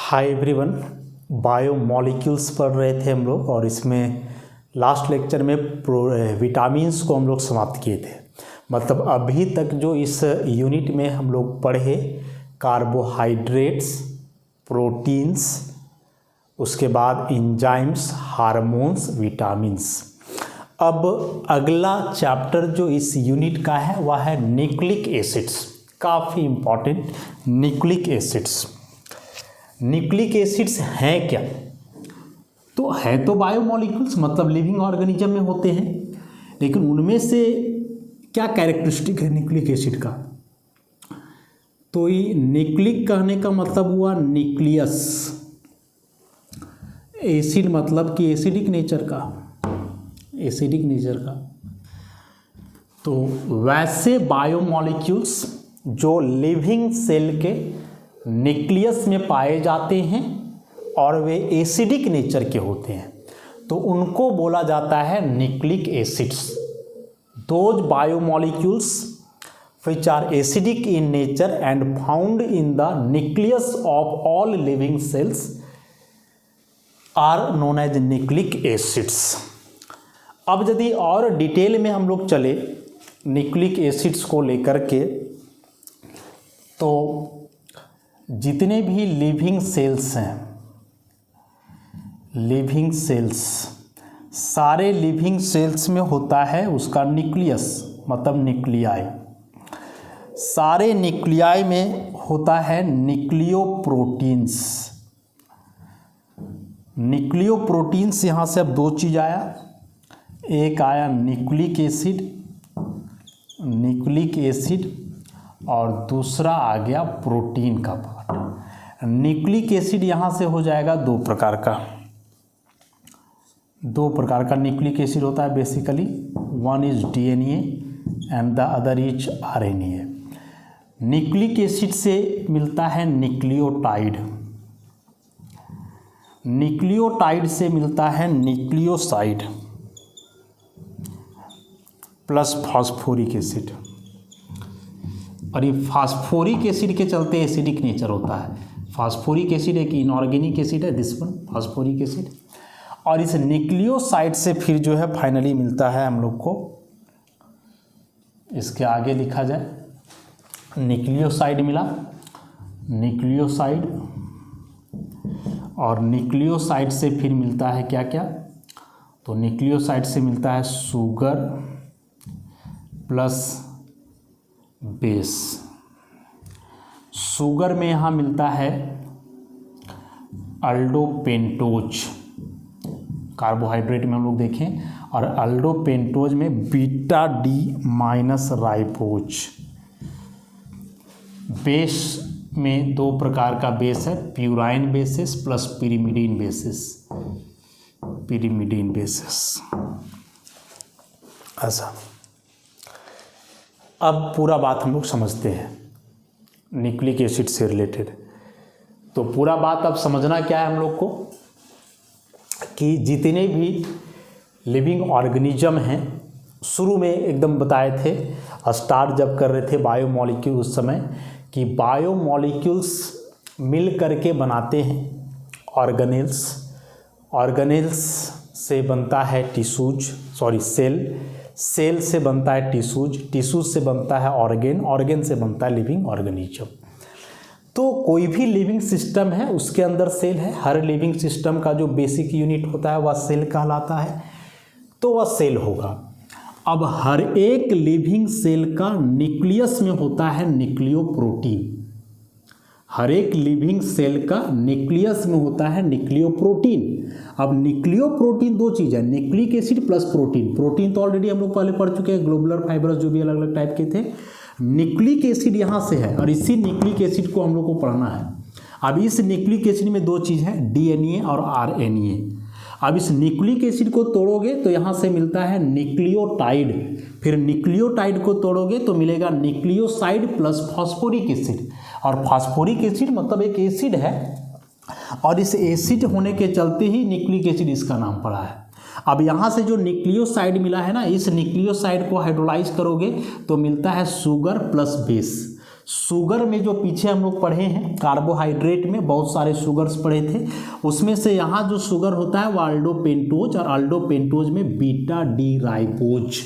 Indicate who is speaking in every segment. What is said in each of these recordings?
Speaker 1: Hi everyone, biomolecules पढ़ रहे थे हम लोग और इसमें लास्ट लेक्चर में विटामिन्स को हम लोग समाप्त किए थे। मतलब अभी तक जो इस यूनिट में हम लोग पढ़े कार्बोहाइड्रेट्स, प्रोटीन्स, उसके बाद एंजाइम्स, हार्मोन्स, विटामिन्स। अब अगला चैप्टर जो इस यूनिट का है वह है न्यूक्लिक एसिड्स। काफ़ी important nucleic acids. Nucleic acids हैं क्या? तो है तो बायोमॉलिक्यूल्स, मतलब लिविंग ऑर्गेनिज्म में होते हैं, लेकिन उनमें से क्या कैरेक्टरिस्टिक है न्यूक्लिक एसिड का? तो ये न्यूक्लिक कहने का मतलब हुआ न्यूक्लियस, एसिड मतलब कि एसिडिक नेचर का, एसिडिक नेचर का। तो वैसे बायोमॉलिक्यूल्स जो लिविंग सेल के न्यूक्लियस में पाए जाते हैं और वे एसिडिक नेचर के होते हैं, तो उनको बोला जाता है nucleic acids. Those biomolecules which are acidic in nature and found in the nucleus of all living cells are known as nucleic acids। अब यदि और डिटेल में हम लोग चले न्यूक्लिक एसिड्स को लेकर के, तो जितने भी लिविंग सेल्स हैं, लिविंग सेल्स, सारे लिविंग सेल्स में होता है उसका न्यूक्लियस मतलब न्यूक्लियाई। सारे न्यूक्लियाई में होता है न्यूक्लियोप्रोटीन्स। न्यूक्लियोप्रोटीन्स यहाँ से अब दो चीज़ आया, एक आया न्यूक्लिक एसिड, न्यूक्लिक एसिड, और दूसरा आ गया प्रोटीन का पार्ट। न्यूक्लिक एसिड यहाँ से हो जाएगा दो प्रकार का, दो प्रकार का न्यूक्लिक एसिड होता है basically. One is DNA and the other is RNA. Nucleic acid से मिलता है न्यूक्लियोटाइड, न्यूक्लियोटाइड से मिलता है न्यूक्लियोसाइड प्लस फास्फोरिक एसिड। और ये फास्फोरिक एसिड के चलते एसिडिक नेचर होता है। फास्फोरिक एसिड एक इनऑर्गेनिक एसिड है, दिस वन फास्फोरिक एसिड। और इस न्यूक्लियोसाइड से फिर जो है फाइनली मिलता है हम लोग को, इसके आगे लिखा जाए न्यूक्लियोसाइड मिला, न्यूक्लियोसाइड, और न्यूक्लियोसाइड से फिर मिलता है क्या क्या? तो न्यूक्लियोसाइड से मिलता है शुगर प्लस बेस। शुगर में यहाँ मिलता है अल्डोपेंटोज, कार्बोहाइड्रेट में हम लोग देखें, और अल्डोपेंटोज में beta D minus ribose. Base में दो प्रकार का बेस है, purine bases plus pyrimidine bases, pyrimidine bases. ऐसा अब पूरा बात हम लोग समझते हैं न्यूक्लिक एसिड से रिलेटेड। तो पूरा बात अब समझना क्या है हम लोग को कि जितने भी लिविंग ऑर्गेनिज्म हैं, शुरू में एकदम बताए थे, स्टार्ट जब कर रहे थे बायोमॉलिक्यूल उस समय, कि बायोमॉलिक्यूल्स मिल करके बनाते हैं ऑर्गेनेल्स। ऑर्गेनेल्स से बनता है टिश्यूज, सॉरी सेल, सेल से बनता है टिश्यूज, टिश्यूज से बनता है ऑर्गेन, ऑर्गेन से बनता है लिविंग ऑर्गेनिज्म। तो कोई भी लिविंग सिस्टम है उसके अंदर सेल है। हर लिविंग सिस्टम का जो बेसिक यूनिट होता है वह सेल कहलाता है, तो वह सेल होगा। अब हर एक लिविंग सेल का न्यूक्लियस में होता है न्यूक्लियोप्रोटीन। हर एक लिविंग सेल का न्यूक्लियस में होता है न्यूक्लियोप्रोटीन। अब न्यूक्लियोप्रोटीन दो चीज़ है, nucleic acid plus protein. Protein तो ऑलरेडी हम लोग पहले पढ़ चुके हैं, ग्लोबुलर फाइबरस जो भी अलग अलग टाइप के थे। न्यूक्लिक एसिड यहाँ से है और इसी न्यूक्लिक एसिड को हम लोग को पढ़ना है। अब इस न्यूक्लिक एसिड में दो चीज़ है, डीएनए और आरएनए। अब इस न्यूक्लिक एसिड को तोड़ोगे तो यहाँ से मिलता है न्यूक्लियोटाइड, फिर न्यूक्लियोटाइड को तोड़ोगे तो मिलेगा न्यूक्लियोसाइड प्लस फास्फोरिक एसिड। और फास्फोरिक एसिड मतलब एक एसिड है, और इस एसिड होने के चलते ही न्यूक्लिक एसिड इसका नाम पड़ा है। अब यहाँ से जो न्यूक्लियोसाइड मिला है ना, इस न्यूक्लियोसाइड को हाइड्रोलाइज करोगे तो मिलता है शुगर प्लस बेस। शुगर में जो पीछे हम लोग पढ़े हैं, कार्बोहाइड्रेट में बहुत सारे शुगर्स पढ़े थे, उसमें से यहाँ जो शुगर होता है वो अल्डोपेंटोज, और अल्डोपेंटोज में बीटा डी राइबोज,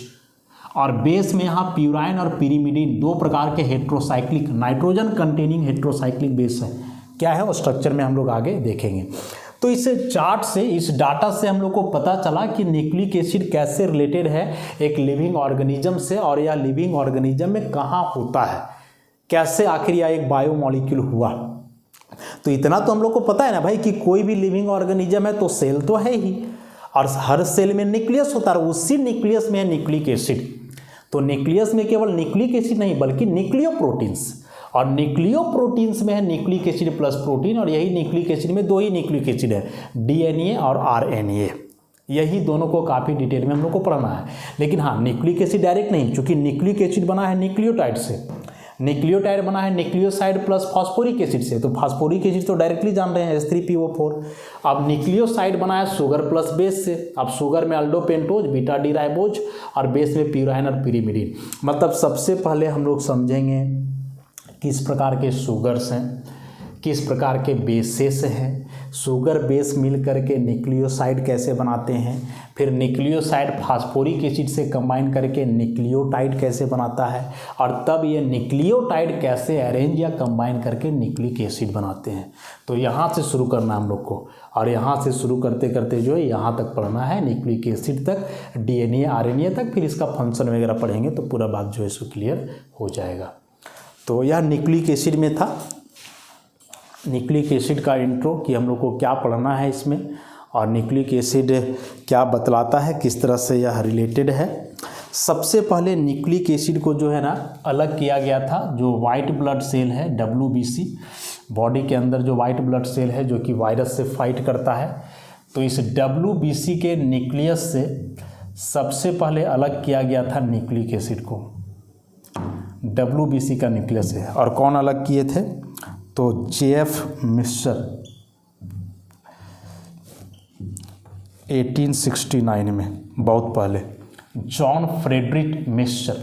Speaker 1: और बेस में यहाँ प्यूराइन और पिरिमिडिन, दो प्रकार के heterocyclic nitrogen containing heterocyclic base है। क्या है वो स्ट्रक्चर में हम लोग आगे देखेंगे। तो इस चार्ट से, इस डाटा से हम लोग को पता चला कि न्यूक्लिक एसिड कैसे रिलेटेड है एक लिविंग ऑर्गेनिज्म से, और यह लिविंग ऑर्गेनिज्म में कहाँ होता है, कैसे आखिर यह एक बायोमॉलिक्यूल हुआ। तो इतना तो हम लोग को पता है ना भाई कि कोई भी लिविंग ऑर्गेनिज्म है तो सेल तो है ही, और हर सेल में न्यूक्लियस होता है, उसी न्यूक्लियस में है न्यूक्लिक एसिड। तो न्यूक्लियस में केवल न्यूक्लिक एसिड नहीं बल्कि न्यूक्लियोप्रोटीन्स, और न्यूक्लियोप्रोटीन्स में है न्यूक्लिक एसिड प्लस प्रोटीन, और यही न्यूक्लिक एसिड में दो ही न्यूक्लिक एसिड है, डीएनए और आरएनए। यही दोनों को काफ़ी डिटेल में हम लोग को पढ़ना है। लेकिन हाँ, न्यूक्लिक एसिड डायरेक्ट नहीं, चूंकि न्यूक्लिक एसिड बना है न्यूक्लियोटाइड से, न्यूक्लियोटाइड बना है न्यूक्लियोसाइड प्लस फॉस्फोरिक एसिड से, तो फॉस्फोरिक एसिड तो डायरेक्टली जान रहे हैं H3PO4। अब न्यूक्लियोसाइड बना है शुगर प्लस बेस से, अब शुगर में अल्डोपेंटोज, बीटा डी राइबोज, और बेस में प्यूराइन और पिरिमिडिन। मतलब सबसे पहले हम लोग समझेंगे किस प्रकार के शुगर्स हैं, किस प्रकार के बेसेस हैं, शुगर बेस मिल करके न्यूक्लियोसाइड कैसे बनाते हैं, फिर न्यूक्लियोसाइड फास्फोरिक एसिड से कंबाइन करके न्यूक्लियोटाइड कैसे बनाता है, और तब ये न्यूक्लियोटाइड कैसे अरेंज या कंबाइन करके न्यूक्लिक एसिड बनाते हैं। तो यहाँ से शुरू करना हम लोग को, और यहाँ से शुरू करते करते जो है यहाँ तक पढ़ना है, न्यूक्लिक एसिड तक, डीएनए आरएनए तक, फिर इसका फंक्शन वगैरह पढ़ेंगे तो पूरा बात जो है सो क्लियर हो जाएगा। तो यह न्यूक्लिक एसिड में था, न्यूक्लिक एसिड का इंट्रो कि हम लोग को क्या पढ़ना है इसमें, और न्यूक्लिक एसिड क्या बतलाता है, किस तरह से यह रिलेटेड है। सबसे पहले न्यूक्लिक एसिड को जो है ना अलग किया गया था, जो वाइट ब्लड सेल है WBC, बॉडी के अंदर जो वाइट ब्लड सेल है जो कि वायरस से फाइट करता है, तो इस WBC के न्यूक्लियस से सबसे पहले अलग किया गया था न्यूक्लिक एसिड को, WBC का न्यूक्लियस है। और कौन अलग किए थे, तो JF मिक्सचर 1869 में, बहुत पहले जॉन फ्रेडरिक मिक्सचर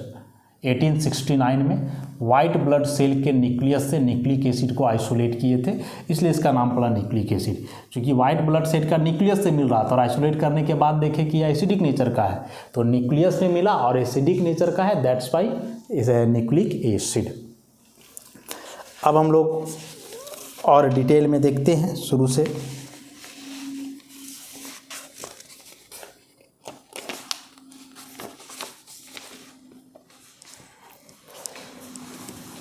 Speaker 1: 1869 में वाइट ब्लड सेल के न्यूक्लियस से न्यूक्लिक एसिड को आइसोलेट किए थे, इसलिए इसका नाम पड़ा न्यूक्लिक एसिड। क्योंकि वाइट ब्लड सेल का न्यूक्लियस से मिल रहा था और आइसोलेट करने के बाद देखे कि यह एसिडिक नेचर का है, तो न्यूक्लियस में मिला और एसिडिक नेचर का है, that's why is a nucleic acid. अब हम लोग और डिटेल में देखते हैं शुरू से।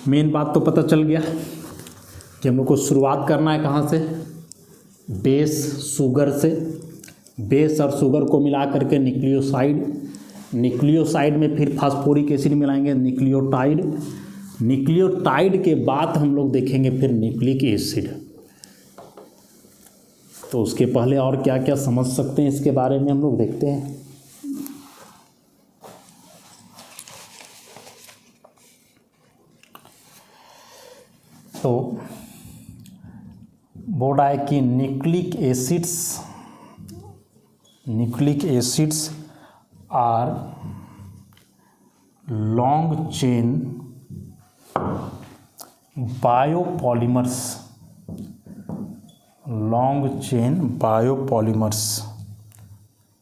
Speaker 1: मेन बात तो पता चल गया कि हम लोग को शुरुआत करना है कहाँ से, बेस शुगर से। बेस और शुगर को मिला करके न्यूक्लियोसाइड, न्यूक्लियोसाइड में फिर फास्फोरिक एसिड मिलाएंगे न्यूक्लियोटाइड, न्यूक्लियोटाइड के बाद हम लोग देखेंगे फिर न्यूक्लिक एसिड। तो उसके पहले और क्या क्या समझ सकते हैं इसके बारे में हम लोग देखते हैं। तो बोल रहा है कि nucleic acids are long chain biopolymers,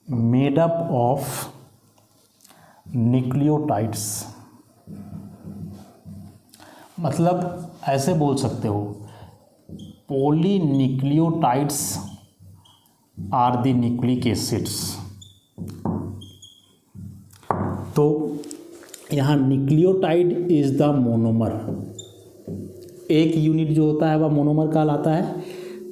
Speaker 1: made up of nucleotides. मतलब ऐसे बोल सकते हो, polynucleotides are the nucleic acids. तो यहाँ न्यूक्लियोटाइड इज द मोनोमर, एक यूनिट जो होता है वह मोनोमर कहलाता है।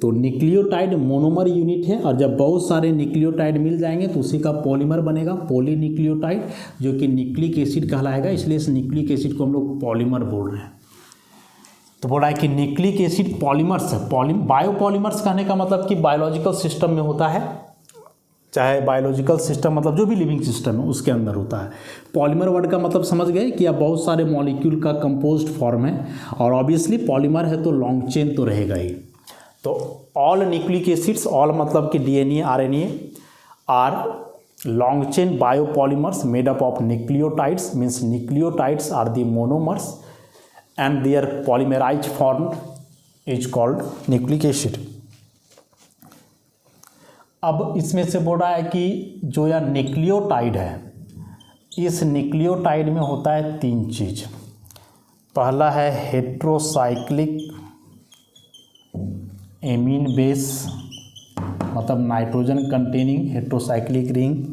Speaker 1: तो न्यूक्लियोटाइड मोनोमर यूनिट है, और जब बहुत सारे न्यूक्लियोटाइड मिल जाएंगे तो उसी का पॉलीमर बनेगा पॉलीन्यूक्लियोटाइड, जो कि न्यूक्लिक एसिड कहलाएगा। इसलिए इस न्यूक्लिक एसिड को हम लोग पॉलीमर बोल रहे हैं। तो बोला है कि न्यूक्लिक एसिड पॉलीमर्स है। बायोपॉलीमर्स कहने का मतलब कि बायोलॉजिकल सिस्टम में होता है, चाहे बायोलॉजिकल सिस्टम मतलब जो भी लिविंग सिस्टम है उसके अंदर होता है। पॉलीमर वर्ड का मतलब समझ गए कि अब बहुत सारे मॉलिक्यूल का कंपोज्ड फॉर्म है, और ऑब्वियसली पॉलीमर है तो लॉन्ग चेन तो रहेगा ही। तो ऑल न्यूक्लिक एसिड्स, ऑल मतलब कि DNA RNA, are long chain biopolymers made up of nucleotides, means nucleotides are the monomers and their polymerized form is called nucleic acid। अब इसमें से बोल रहा है कि जो यह न्यूक्लियोटाइड है, इस न्यूक्लियोटाइड में होता है तीन चीज। पहला है हेट्रोसाइक्लिक एमीन बेस, मतलब नाइट्रोजन कंटेनिंग हेट्रोसाइक्लिक रिंग।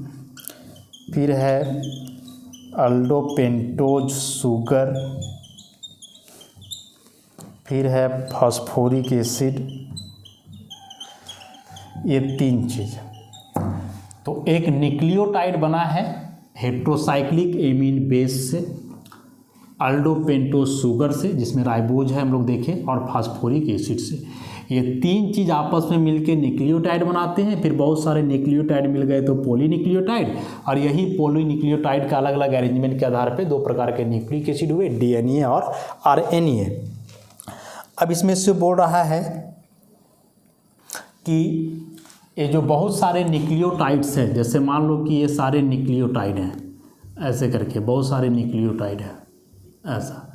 Speaker 1: फिर है अल्डोपेंटोज शुगर। फिर है फास्फोरिक एसिड। ये तीन चीज़। तो एक न्यूक्लियोटाइड बना है हेट्रोसाइक्लिक एमीन बेस से, अल्डोपेंटोज शुगर से जिसमें राइबोज है हम लोग देखें, और फास्फोरिक एसिड से। ये तीन चीज़ आपस में मिलके न्यूक्लियोटाइड बनाते हैं। फिर बहुत सारे न्यूक्लियोटाइड मिल गए तो पॉलीन्यूक्लियोटाइड, और यही पॉलीन्यूक्लियोटाइड का अलग अलग अरेंजमेंट के आधार पे दो प्रकार के न्यूक्लिक एसिड हुए, डीएनए और आरएनए। अब इसमें से बोल रहा है कि ये जो बहुत सारे न्यूक्लियोटाइड्स हैं, जैसे मान लो कि ये सारे न्यूक्लियोटाइड हैं, ऐसे करके बहुत सारे न्यूक्लियोटाइड हैं, ऐसा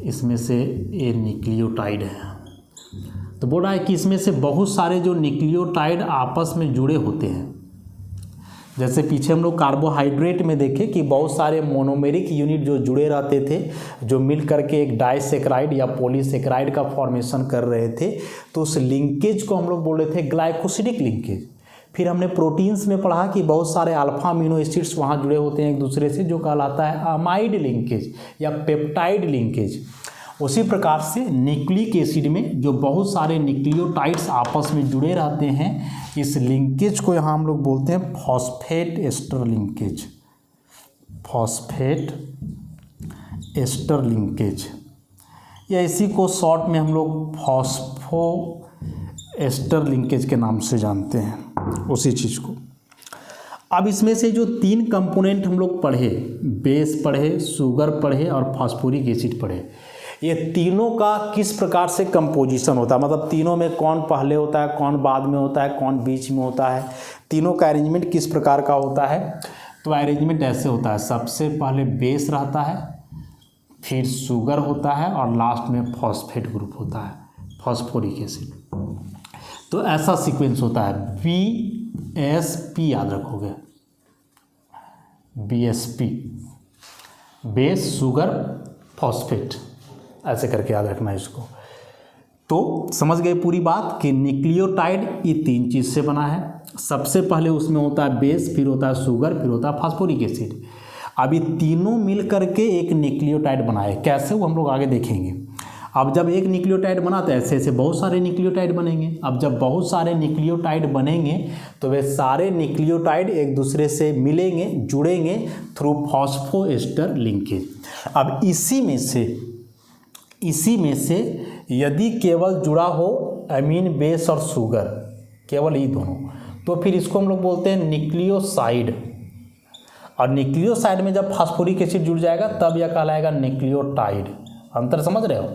Speaker 1: इसमें से ये न्यूक्लियोटाइड है। तो बोल रहा है कि इसमें से बहुत सारे जो न्यूक्लियोटाइड आपस में जुड़े होते हैं। जैसे पीछे हम लोग कार्बोहाइड्रेट में देखे कि बहुत सारे मोनोमेरिक यूनिट जो जुड़े रहते थे, जो मिल करके एक डाइसेक्राइड या पॉलीसेक्राइड का फॉर्मेशन कर रहे थे, तो उस लिंकेज को हम लोग बोल रहे थे ग्लाइकोसिडिक लिंकेज। फिर हमने प्रोटीन्स में पढ़ा कि बहुत सारे अल्फा अमीनो एसिड्स वहाँ जुड़े होते हैं एक दूसरे से, जो कहलाता है अमाइड लिंकेज या पेप्टाइड लिंकेज। उसी प्रकार से न्यूक्लिक एसिड में जो बहुत सारे न्यूक्लियोटाइड्स आपस में जुड़े रहते हैं, इस लिंकेज को यहाँ हम लोग बोलते हैं phosphate ester linkage. Phosphate ester linkage, या इसी को शॉर्ट में हम लोग फॉस्फो एस्टर लिंकेज के नाम से जानते हैं, उसी चीज़ को। अब इसमें से जो तीन कंपोनेंट हम लोग पढ़े, बेस पढ़े, शुगर पढ़े और फास्फोरिक एसिड पढ़े, ये तीनों का किस प्रकार से कंपोजिशन होता है, मतलब तीनों में कौन पहले होता है, कौन बाद में होता है, कौन बीच में होता है, तीनों का अरेंजमेंट किस प्रकार का होता है। तो अरेंजमेंट ऐसे होता है, सबसे पहले बेस रहता है, फिर शुगर होता है, और लास्ट में फॉस्फेट ग्रुप होता है, फास्फोरिक एसिड। तो ऐसा सीक्वेंस होता है, BSP याद रखोगे, BSP, बेस शुगर फॉस्फेट, ऐसे करके याद रखना है इसको। तो समझ गए पूरी बात कि न्यूक्लियोटाइड ये तीन चीज़ से बना है। सबसे पहले उसमें होता है बेस, फिर होता है शुगर, फिर होता है फास्फोरिक एसिड। अब ये तीनों मिल करके एक न्यूक्लियोटाइड बनाए, कैसे वो हम लोग आगे देखेंगे। अब जब एक न्यूक्लियोटाइड बना तो ऐसे ऐसे बहुत सारे न्यूक्लियोटाइड बनेंगे। अब जब बहुत सारे न्यूक्लियोटाइड बनेंगे तो वे सारे न्यूक्लियोटाइड एक दूसरे से मिलेंगे, जुड़ेंगे थ्रू फॉस्फोएस्टर लिंकेज। अब इसी में से यदि केवल जुड़ा हो अमीन बेस और शुगर, केवल ये दोनों, तो फिर इसको हम लोग बोलते हैं न्यूक्लियोसाइड। और न्यूक्लियोसाइड में जब फास्फोरिक एसिड जुड़ जाएगा तब यह कहलाएगा न्यूक्लियोटाइड। अंतर समझ रहे हो,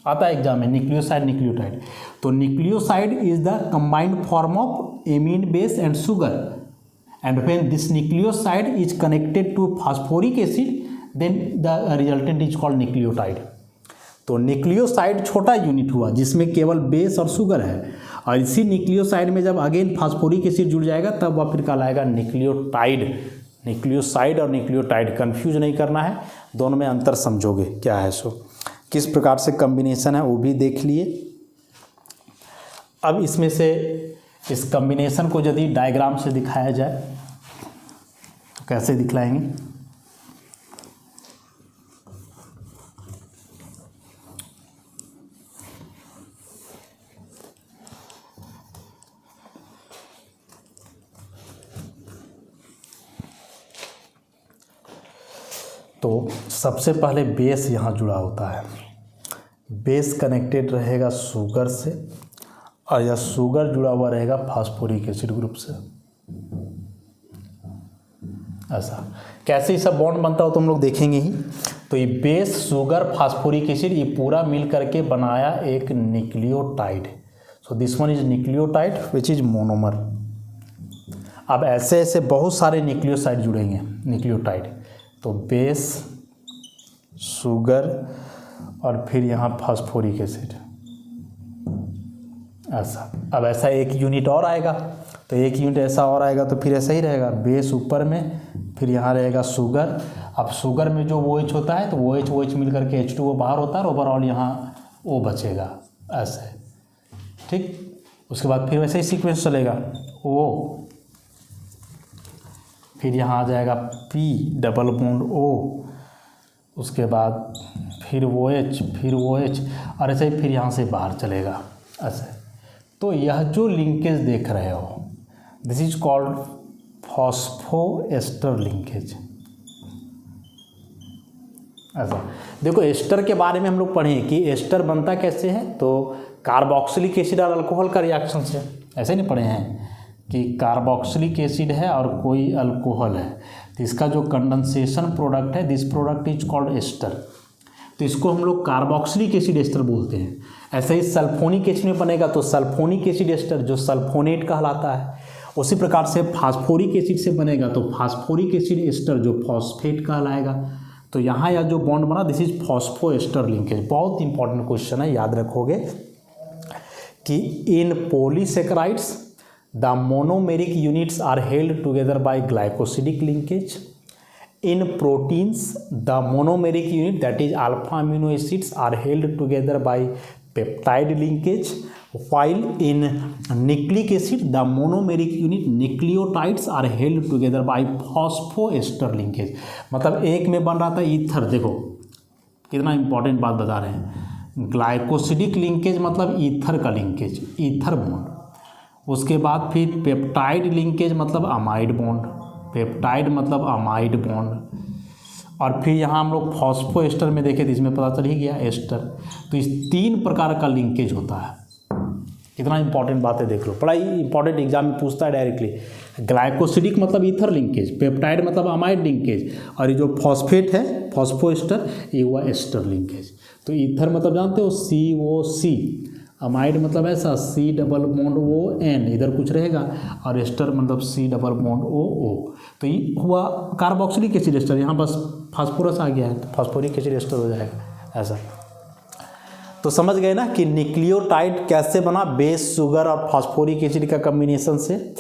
Speaker 1: आता है एग्जाम में न्यूक्लियोसाइड न्यूक्लियोटाइड। तो nucleoside is the combined form of amine base and sugar, and when this nucleoside is connected to phosphoric acid then the resultant is called nucleotide. तो न्यूक्लियोसाइड छोटा यूनिट हुआ जिसमें केवल बेस और sugar है, और इसी न्यूक्लियोसाइड में जब अगेन फास्फोरिक एसिड जुड़ जाएगा तब वह फिर कहलाएगा न्यूक्लियोटाइड। न्यूक्लियोसाइड और न्यूक्लियोटाइड कंफ्यूज नहीं करना है, दोनों में अंतर समझोगे क्या है। सो किस प्रकार से कॉम्बिनेशन है वो भी देख लिए। अब इसमें से इस कॉम्बिनेशन को यदि डायग्राम से दिखाया जाए तो कैसे दिखलाएंगे। तो सबसे पहले बेस यहाँ जुड़ा होता है, बेस कनेक्टेड रहेगा शुगर से, और यह शुगर जुड़ा हुआ रहेगा फास्फोरिक एसिड ग्रुप से। ऐसा कैसे ये सब बॉन्ड बनता हो तो हम लोग देखेंगे ही। तो ये बेस शुगर फास्फोरिक एसिड ये पूरा मिल करके बनाया एक nucleotide. So this one is nucleotide which is monomer. अब ऐसे ऐसे बहुत सारे न्यूक्लियोसाइड जुड़ेंगे न्यूक्लियोटाइड। तो बेस शुगर और फिर यहाँ फास्फोरिक एसिड, ऐसा। अब ऐसा एक यूनिट और आएगा, तो एक यूनिट ऐसा और आएगा तो फिर ऐसा ही रहेगा, बेस ऊपर में, फिर यहाँ रहेगा शुगर। अब शुगर में जो OH होता है तो OH मिल करके H2O बाहर होता है और ओवरऑल यहाँ O बचेगा, ऐसे, ठीक। उसके बाद फिर वैसे ही सीक्वेंस चलेगा, O, फिर यहाँ आ जाएगा P डबल बॉन्ड O, उसके बाद फिर OH, फिर OH, और ऐसे ही फिर यहाँ से बाहर चलेगा, ऐसे। तो यह जो लिंकेज देख रहे हो, this is called phosphoester linkage, ऐसा। देखो एस्टर के बारे में हम लोग पढ़े कि एस्टर बनता कैसे है, तो कार्बोक्सिलिक एसिड और अल्कोहल का रिएक्शन से, ऐसे नहीं पढ़े हैं कि कार्बोक्सिलिक एसिड है और कोई अल्कोहल है, तो इसका जो कंडेंसेशन प्रोडक्ट है, this product is called ester, तो इसको हम लोग कार्बोक्सिलिक एसिड एस्टर बोलते हैं। ऐसे ही सल्फोनिक एसिड में बनेगा तो सल्फोनिक एसिड एस्टर जो सल्फोनेट कहलाता है, उसी प्रकार से फास्फोरिक एसिड से बनेगा तो फास्फोरिक एसिड एस्टर जो फॉस्फेट कहलाएगा। तो यहाँ यह जो बॉन्ड बना, दिस इज फॉस्फोएस्टर लिंकेज। बहुत इंपॉर्टेंट क्वेश्चन है, याद रखोगे कि in polysaccharides the monomeric units are held together by glycosidic linkage. In proteins, the monomeric unit, that is alpha amino acids, are held together by peptide linkage, while in nucleic acid, the monomeric unit nucleotides are held together by phosphoester linkage। मतलब एक में बन रहा था ether, देखो कितना important बात बता रहे हैं। ग्लाइकोसिडिक लिंकेज मतलब ईथर का लिंकेज, ईथर बॉन्ड। उसके बाद फिर पेप्टाइड लिंकेज मतलब अमाइड बॉन्ड, पेप्टाइड मतलब अमाइड बॉन्ड। और फिर यहाँ हम लोग फॉस्फोएस्टर में देखें तो इसमें पता चल ही गया एस्टर। तो इस 3 प्रकार का लिंकेज होता है। कितना इंपॉर्टेंट बात है, देख लो, बड़ा ही इंपॉर्टेंट एग्जाम में पूछता है डायरेक्टली। ग्लाइकोसिडिक मतलब ईथर लिंकेज, पेप्टाइड मतलब अमाइड लिंकेज, और ये जो फॉस्फेट है फॉस्फोएस्टर, ये हुआ एस्टर लिंकेज। तो ईथर मतलब जानते हो COC, अमाइड मतलब ऐसा C डबल बॉन्ड ON, इधर कुछ रहेगा, और एस्टर मतलब C डबल बॉन्ड OO। तो ये हुआ कार्बोक्सिलिक एसिड एस्टर, यहाँ बस फास्फोरस आ गया है तो फास्फोरिक एसिड एस्टर हो जाएगा, ऐसा। तो समझ गए ना कि न्यूक्लियोटाइड कैसे बना, बेस शुगर और फास्फोरिक एसिड का कम्बिनेशन से।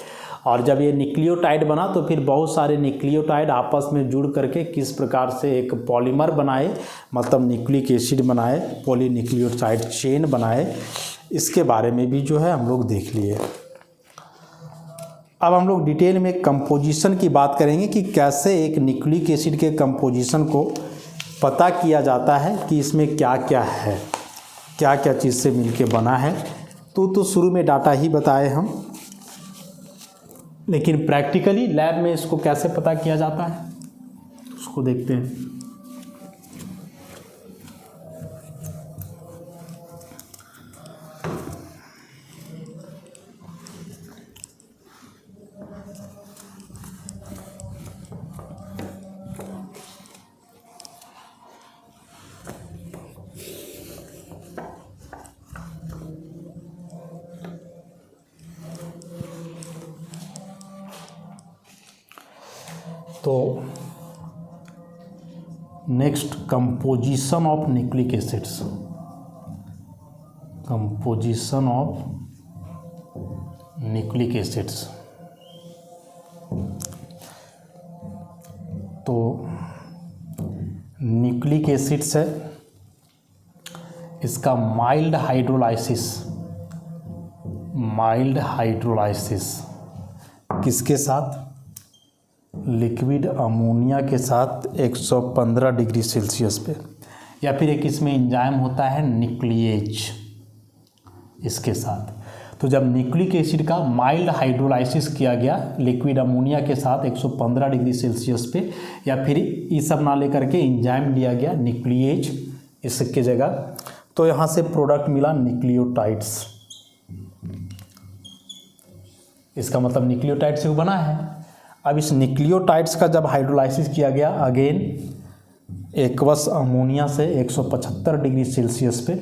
Speaker 1: और जब ये न्यूक्लियोटाइड बना तो फिर बहुत सारे न्यूक्लियोटाइड आपस में जुड़ करके किस प्रकार से एक पॉलीमर बनाए, मतलब न्यूक्लिक एसिड बनाए, पॉलीन्यूक्लियोटाइड चेन बनाए, इसके बारे में भी जो है हम लोग देख लिए। अब हम लोग डिटेल में कंपोजिशन की बात करेंगे कि कैसे एक न्यूक्लिक एसिड के कंपोजिशन को पता किया जाता है कि इसमें क्या क्या है, क्या क्या चीज़ से मिलके बना है। तो शुरू में डाटा ही बताए हम, लेकिन प्रैक्टिकली लैब में इसको कैसे पता किया जाता है उसको देखते हैं। तो next, composition of nucleic acids, composition of nucleic acids. तो न्यूक्लिक एसिड्स है, इसका माइल्ड हाइड्रोलाइसिस, माइल्ड हाइड्रोलाइसिस किसके साथ, लिक्विड अमोनिया के साथ 115 डिग्री सेल्सियस पे, या फिर एक इसमें एंजाइम होता है न्यूक्लिएज, इसके साथ। तो जब न्यूक्लिक एसिड का माइल्ड हाइड्रोलाइसिस किया गया लिक्विड अमोनिया के साथ 115 डिग्री सेल्सियस पे, या फिर ये सब ना लेकर के एंजाइम दिया गया न्यूक्लिएज इसके जगह, तो यहाँ से प्रोडक्ट मिला न्यूक्लियोटाइड्स। इसका मतलब न्यूक्लियोटाइड से वो बना है। अब इस न्यूक्लियोटाइड्स का जब हाइड्रोलाइसिस किया गया अगेन एक्वस अमोनिया से 175 डिग्री सेल्सियस पे,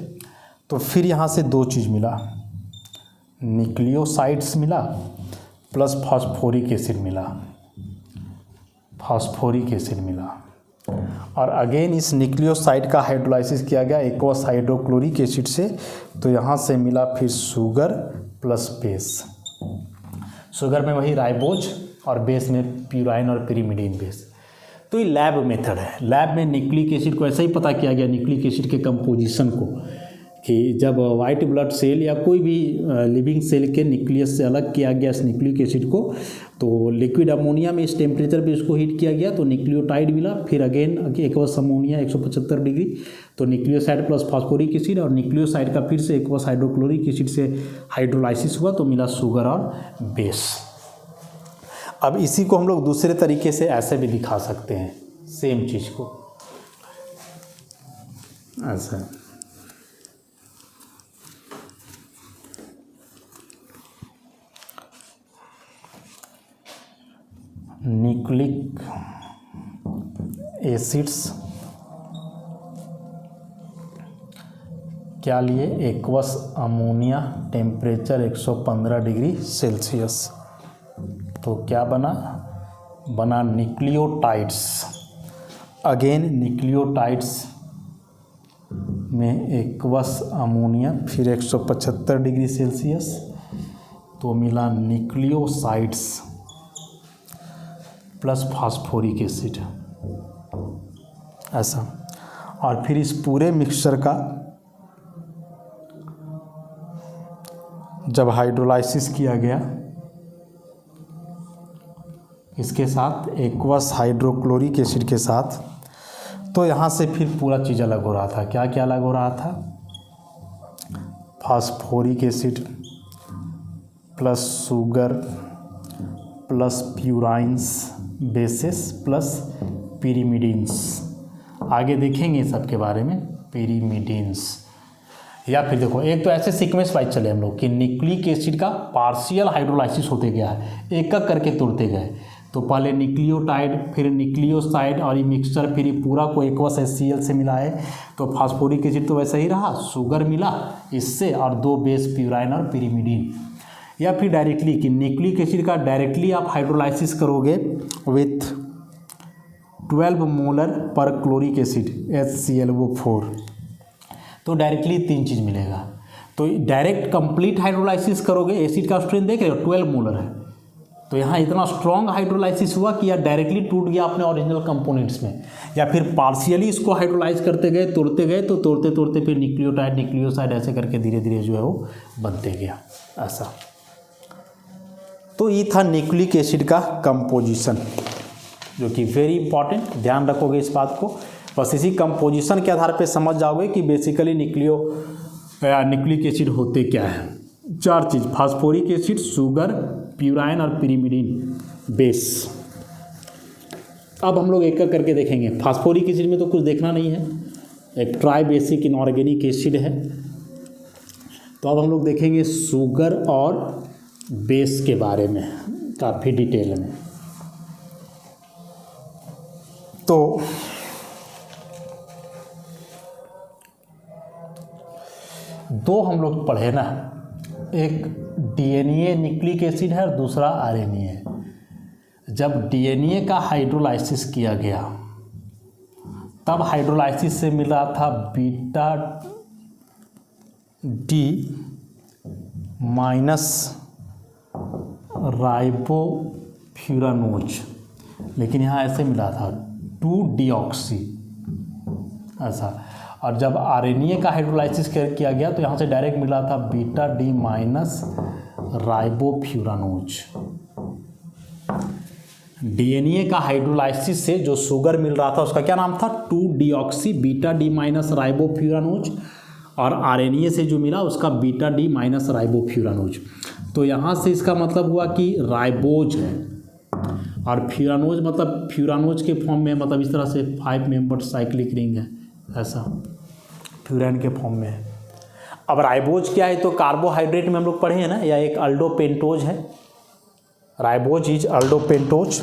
Speaker 1: तो फिर यहाँ से 2 चीज़ मिला, न्यूक्लियोसाइड्स मिला प्लस फास्फोरिक एसिड मिला, फास्फोरिक एसिड मिला। और अगेन इस न्यूक्लियोसाइड का हाइड्रोलाइसिस किया गया एक्वस हाइड्रोक्लोरिक एसिड से, तो यहाँ से मिला फिर शुगर प्लस बेस। शुगर में वही राइबोज और बेस में प्यूराइन और पिरिमिडीन बेस। तो ये लैब मेथड है। लैब में न्यूक्लिक एसिड को ऐसा ही पता किया गया, न्यूक्लिक एसिड के कंपोजिशन को, कि जब वाइट ब्लड सेल या कोई भी लिविंग सेल के न्यूक्लियस से अलग किया गया इस न्यूक्लिक एसिड को, तो लिक्विड अमोनिया में इस टेम्परेचर पे इसको हीट किया गया तो न्यूक्लियोटाइड मिला। फिर अगेन एक्वस अमोनिया 175 डिग्री, तो न्यूक्लियोसाइड प्लस फास्फोरिक एसिड, और न्यूक्लियोसाइड का फिर से एक्वस हाइड्रोक्लोरिक एसिड से हाइड्रोलाइसिस हुआ तो मिला शुगर और बेस। अब इसी को हम लोग दूसरे तरीके से ऐसे भी दिखा सकते हैं, सेम चीज़ को ऐसा। न्यूक्लिक एसिड्स क्या लिए? Aqueous ammonia temperature 115 degree Celsius, तो क्या बना? बना न्यूक्लियोटाइड्स। अगेन न्यूक्लियोटाइड्स में एक्वस अमोनिया फिर 175 डिग्री सेल्सियस, तो मिला न्यूक्लियोसाइड्स प्लस फास्फोरिक एसिड ऐसा। और फिर इस पूरे मिक्सचर का जब हाइड्रोलाइसिस किया गया इसके साथ एक्वस हाइड्रोक्लोरिक एसिड के साथ, तो यहाँ से फिर पूरा चीज़ अलग हो रहा था। क्या क्या अलग हो रहा था? Phosphoric acid plus sugar plus purines bases plus pyrimidines. आगे देखेंगे सब के बारे में, पिरिमिडीन्स। या फिर देखो, एक तो ऐसे सीक्वेंस वाइज चले हम लोग कि न्यूक्लिक एसिड का पार्शियल हाइड्रोलाइसिस होते गया है, एक एक करके तोड़ते गए। तो पहले न्यूक्लियोटाइड फिर न्यूक्लियोसाइड और ये मिक्सचर फिर ये पूरा को एक्वस HCl से मिला है। तो फास्फोरिक एसिड तो वैसा ही रहा, शुगर मिला इससे और 2 बेस प्यूराइन और पिरिमिडीन। या फिर डायरेक्टली कि न्यूक्लिक एसिड का डायरेक्टली आप हाइड्रोलाइसिस करोगे विथ 12 मोलर पर क्लोरिक एसिड HClO4, तो डायरेक्टली 3 चीज़ मिलेगा। तो डायरेक्ट कंप्लीट हाइड्रोलाइसिस करोगे, एसिड का स्ट्रेंथ देख रहे हो 12 मोलर है, तो यहाँ इतना स्ट्रॉन्ग हाइड्रोलाइसिस हुआ कि यह डायरेक्टली टूट गया अपने ओरिजिनल कंपोनेंट्स में। या फिर पार्शियली इसको हाइड्रोलाइज करते गए, तोड़ते गए, तो तोड़ते तोड़ते फिर न्यूक्लियोटाइड न्यूक्लियोसाइड ऐसे करके धीरे धीरे जो है वो बनते गया ऐसा। तो ये था न्यूक्लिक एसिड का कंपोजिशन, जो कि वेरी इंपॉर्टेंट, ध्यान रखोगे इस बात को। बस इसी कंपोजिशन के आधार पे समझ जाओगे कि बेसिकली न्यूक्लिक एसिड होते क्या है। 4 चीज़, फास्फोरिक एसिड, शुगर, प्यूराइन और पिरिमिडीन बेस। अब हम लोग एक एक करके देखेंगे। फास्फोरिक एसिड में तो कुछ देखना नहीं है, एक ट्राई बेसिक इनऑर्गेनिक एसिड है। तो अब हम लोग देखेंगे शुगर और बेस के बारे में काफ़ी डिटेल में। तो दो हम लोग पढ़े ना, एक DNA न्यूक्लिक एसिड है और दूसरा RNA है। जब DNA का हाइड्रोलाइसिस किया गया तब हाइड्रोलाइसिस से मिला था बीटा डी माइनस राइबोफ्यूरानोज, लेकिन यहाँ ऐसे मिला था 2-डीऑक्सी ऐसा। और जब RNA का हाइड्रोलाइसिस किया गया तो यहाँ से डायरेक्ट मिला था बीटा डी माइनस राइबोफ्यूरानोज। DNA का हाइड्रोलाइसिस से जो शुगर मिल रहा था उसका क्या नाम था? 2-डीऑक्सी बीटा डी माइनस राइबोफ्यूरानोज। और RNA से जो मिला उसका बीटा डी माइनस राइबोफ्यूरानोज। तो यहाँ से इसका मतलब हुआ कि राइबोज है और फ्यूरानोज मतलब फ्यूरानोज के फॉर्म में, मतलब इस तरह से 5 मेंबर साइक्लिक रिंग है ऐसा, फ्यूरान के फॉर्म में है। अब राइबोज क्या है? तो कार्बोहाइड्रेट में हम लोग पढ़े हैं ना, या एक अल्डोपेंटोज है। राइबोज इज अल्डोपेंटोज,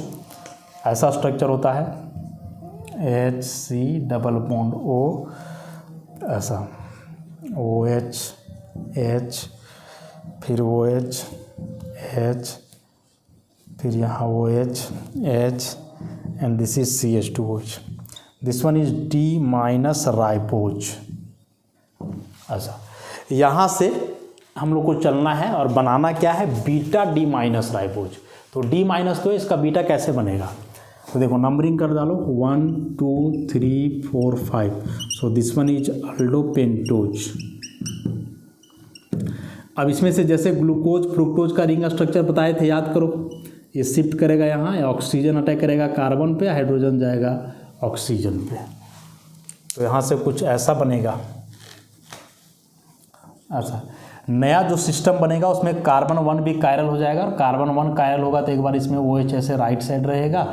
Speaker 1: ऐसा स्ट्रक्चर होता है, HC_O ऐसा, OH H फिर OH H फिर यहाँ OH H and this is CH2OH। This one is D minus ribose. अच्छा, यहाँ से हम लोग को चलना है और बनाना क्या है, बीटा डी माइनस राइबोज। तो डी माइनस तो इसका बीटा कैसे बनेगा, तो देखो नंबरिंग कर डालो 1 2 3 4 5। So this one is aldopentose. अब इसमें से जैसे ग्लूकोज फ्रुक्टोज का रिंग स्ट्रक्चर बताए थे, याद करो, ये शिफ्ट करेगा यहाँ, ऑक्सीजन अटैक करेगा कार्बन पे, हाइड्रोजन जाएगा ऑक्सीजन पे। तो यहाँ से कुछ ऐसा बनेगा। अच्छा, नया जो सिस्टम बनेगा उसमें कार्बन 1 भी कायरल हो जाएगा, और कार्बन 1 कायरल होगा तो एक बार इसमें OH ऐसे राइट साइड रहेगा,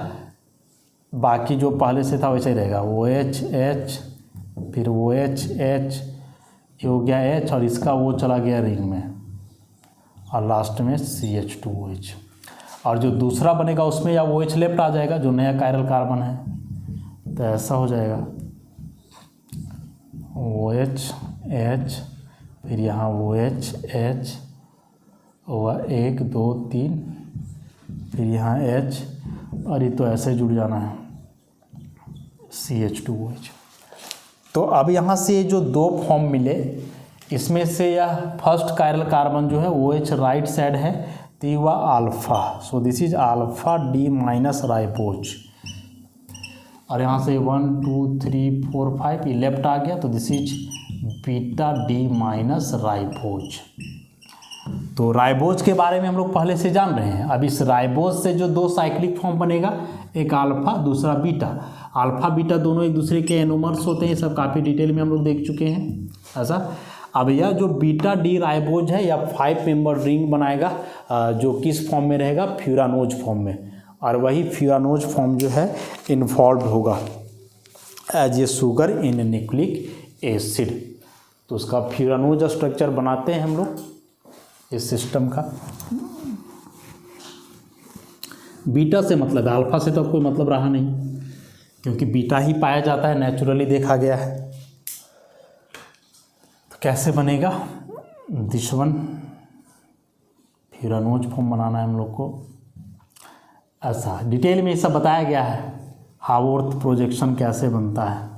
Speaker 1: बाकी जो पहले से था वैसे ही रहेगा, OH H, फिर OH H, ये हो गया H, और इसका वो चला गया रिंग में, और लास्ट में CH2OH। और जो दूसरा बनेगा उसमें या OH लेफ्ट आ जाएगा, जो नया कायरल कार्बन है, तो ऐसा हो जाएगा OH H, फिर यहाँ OH H हुआ 1 2 3, फिर यहाँ H, और ये तो ऐसे जुड़ जाना है CH2OH। तो अब यहाँ से ये जो दो फॉर्म मिले, इसमें से यह फर्स्ट कायरल कार्बन जो है OH राइट साइड है, तो ये हुआ alpha. So this is alpha D minus ribose. और यहाँ से 1 2 3 4 5 ये लेफ्ट आ गया, तो this is beta D minus ribose. तो राइबोज के बारे में हम लोग पहले से जान रहे हैं। अब इस राइबोज से जो दो साइक्लिक फॉर्म बनेगा, एक अल्फा दूसरा बीटा। अल्फा बीटा दोनों एक दूसरे के एनोमर्स होते हैं, सब काफ़ी डिटेल में हम लोग देख चुके हैं। ऐसा, अब यह जो बीटा डी राइबोज है, यह 5 मेंबर रिंग बनाएगा, जो किस फॉर्म में रहेगा, फ्यूरानोज फॉर्म में। और वही फ्यूरानोज फॉर्म जो है इन्वॉल्व होगा as a sugar in nucleic acid. तो उसका फ्यूरानोज स्ट्रक्चर बनाते हैं हम लोग इस सिस्टम का। बीटा से मतलब है, अल्फा से तो अब कोई मतलब रहा नहीं, क्योंकि बीटा ही पाया जाता है, नेचुरली देखा गया है। तो कैसे बनेगा, दिस वन फ्यूरानोज फॉर्म बनाना है हम लोग को। ऐसा डिटेल में ये सब बताया गया है, हावर्थ प्रोजेक्शन कैसे बनता है।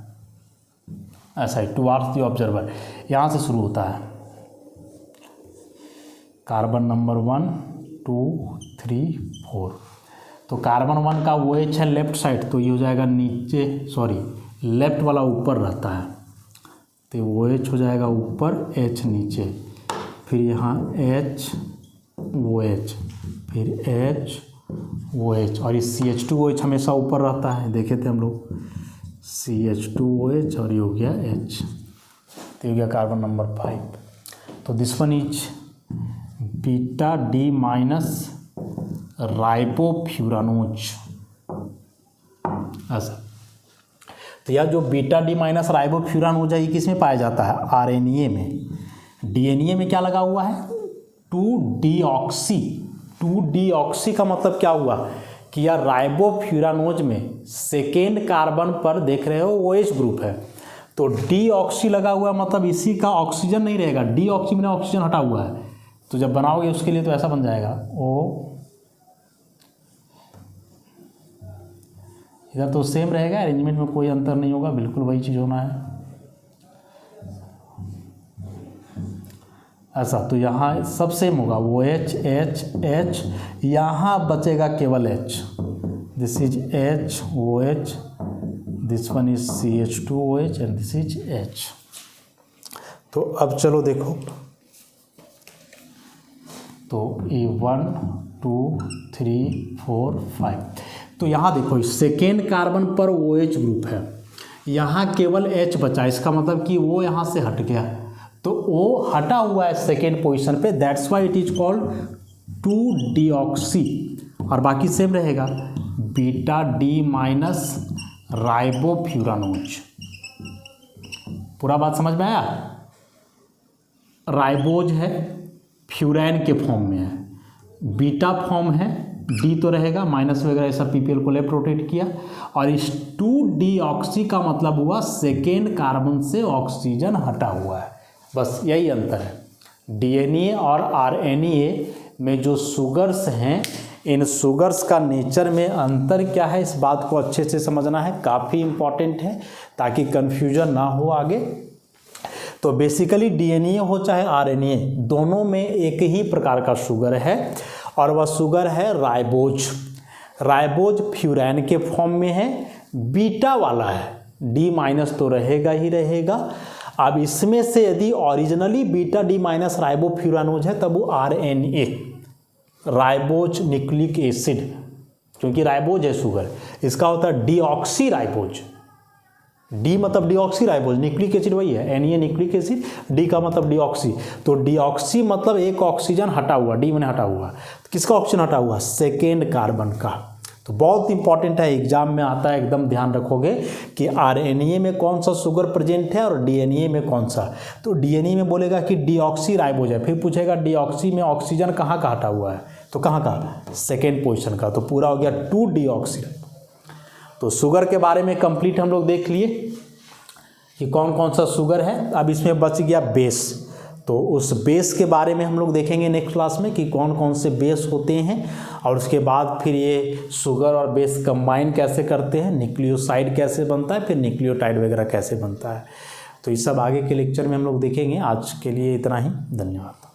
Speaker 1: ऐसा ही टुवार्ड्स द ऑब्जर्वर, यहाँ से शुरू होता है। Carbon number 1 2 3 4। तो कार्बन 1 का OH है लेफ्ट साइड, तो ये हो जाएगा नीचे, सॉरी लेफ्ट वाला ऊपर रहता है, तो OH हो जाएगा ऊपर, H नीचे, फिर यहाँ H OH, फिर H OH, और ये CH2OH हमेशा ऊपर रहता है, देखे थे हम लोग, CH2OH, और ये हो गया H, तो हो गया कार्बन नंबर 5। तो this one is beta D minus ribofuranose. ऐसा, तो यह जो बीटा डी माइनस राइबोफ्यूरानोज है, ये किस में पाया जाता है, RNA में। DNA में क्या लगा हुआ है, 2-डीऑक्सी। 2-डीऑक्सी का मतलब क्या हुआ कि यह राइबोफ्यूरानोज में सेकेंड कार्बन पर देख रहे हो OH ग्रुप है, तो डीऑक्सी लगा हुआ है, मतलब इसी का ऑक्सीजन नहीं रहेगा, डीऑक्सी में ऑक्सीजन हटा हुआ है, तो जब बनाओगे उसके लिए तो ऐसा बन जाएगा O। इधर तो सेम रहेगा, अरेंजमेंट में कोई अंतर नहीं होगा, बिल्कुल वही चीज़ होना है। ऐसा, तो यहाँ सब सेम होगा, OH H H, यहाँ बचेगा केवल H, this is H OH, this one is CH2OH and this is H। तो अब चलो देखो, तो ये 1 2 3 4 5। तो यहाँ देखो सेकेंड कार्बन पर OH ग्रुप है, यहाँ केवल H बचा, इसका मतलब कि वो यहाँ से हट गया, तो O हटा हुआ है सेकेंड पोजीशन पे, that's why it is called two deoxy, और बाकी सेम रहेगा, बीटा डी माइनस राइबोफ्यूरानोज। पूरा बात समझ में आया। राइबोज है, फ्यूरैन के फॉर्म में है, बीटा फॉर्म है, डी तो रहेगा, माइनस वगैरह ऐसा PPL को लेफ्ट रोटेट किया, और इस 2-डीऑक्सी का मतलब हुआ सेकेंड कार्बन से ऑक्सीजन हटा हुआ है, बस यही अंतर है। DNA और RNA में जो शुगर्स हैं, इन शुगर्स का नेचर में अंतर क्या है, इस बात को अच्छे से समझना है, काफ़ी इम्पॉर्टेंट है ताकि कन्फ्यूजन ना हो आगे। तो बेसिकली डीएनए हो चाहे आरएनए, दोनों में एक ही प्रकार का शुगर है और वह शुगर है राइबोज। राइबोज फ्यूरैन के फॉर्म में है, बीटा वाला है, डी माइनस तो रहेगा ही रहेगा। अब इसमें से यदि originally beta D minus ribofuranose है तब वो आरएनए, राइबोज न्यूक्लिक एसिड, क्योंकि राइबोज है शुगर, इसका होता है डीऑक्सी राइबोज। डी मतलब डीऑक्सी राइबोज, न्यूक्लिक एसिड वही है, N A nucleic acid, D का मतलब डीऑक्सी। तो डीऑक्सी मतलब एक ऑक्सीजन हटा हुआ, डी मैंने हटा हुआ, किसका ऑक्सीजन हटा हुआ, सेकेंड कार्बन का। तो बहुत इंपॉर्टेंट है, एग्जाम में आता है, एकदम ध्यान रखोगे कि आरएनए में कौन सा शुगर प्रेजेंट है और डीएनए में कौन सा। तो डीएनए में बोलेगा कि डीऑक्सी राइबोज है, फिर पूछेगा डीऑक्सी में ऑक्सीजन कहाँ का हटा हुआ है, तो कहाँ का, सेकेंड पोजीशन का, तो पूरा हो गया 2 डीऑक्सी। तो शुगर के बारे में कंप्लीट हम लोग देख लिए कि कौन कौन सा शुगर है। अब इसमें बच गया बेस, तो उस बेस के बारे में हम लोग देखेंगे नेक्स्ट क्लास में कि कौन कौन से बेस होते हैं, और उसके बाद फिर ये शुगर और बेस कंबाइन कैसे करते हैं, न्यूक्लियोसाइड कैसे बनता है, फिर न्यूक्लियोटाइड वगैरह कैसे बनता है। तो ये सब आगे के लेक्चर में हम लोग देखेंगे। आज के लिए इतना ही, धन्यवाद।